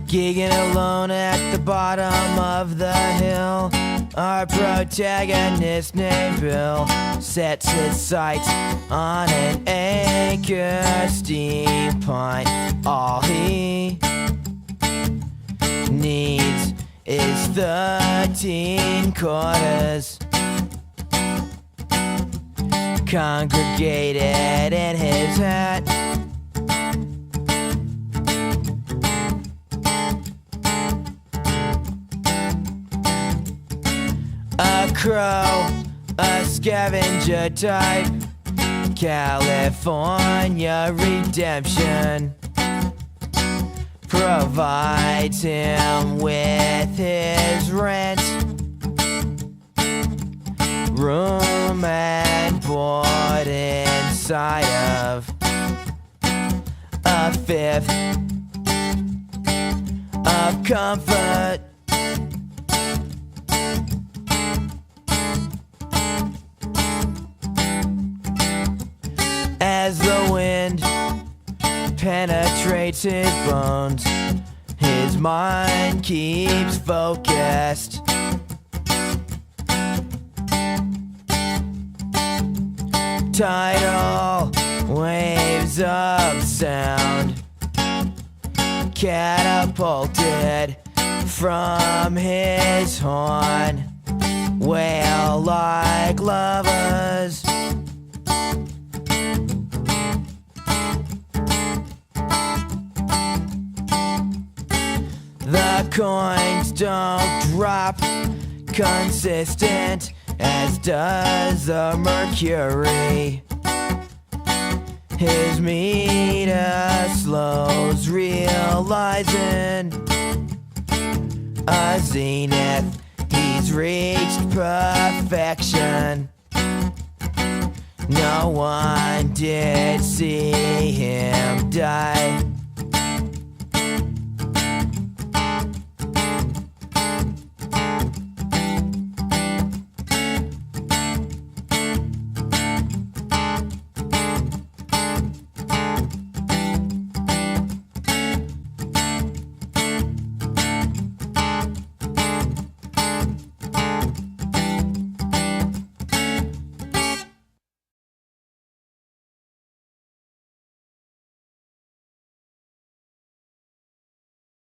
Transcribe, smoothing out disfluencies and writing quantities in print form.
Gigging alone at the bottom of the hill, our protagonist named Bill sets his sights on an acre steam pint. All he needs is 13 quarters congregated in his hat. A crow, a scavenger type, California redemption provides him with his rent, room and board inside of a fifth of comfort. As the wind penetrates his bones, his mind keeps focused. Tidal waves of sound catapulted from his horn, wail like lovers. The coins don't drop consistent, as does the mercury. His meter slows, realizing a zenith. He's reached perfection. No one did see him die.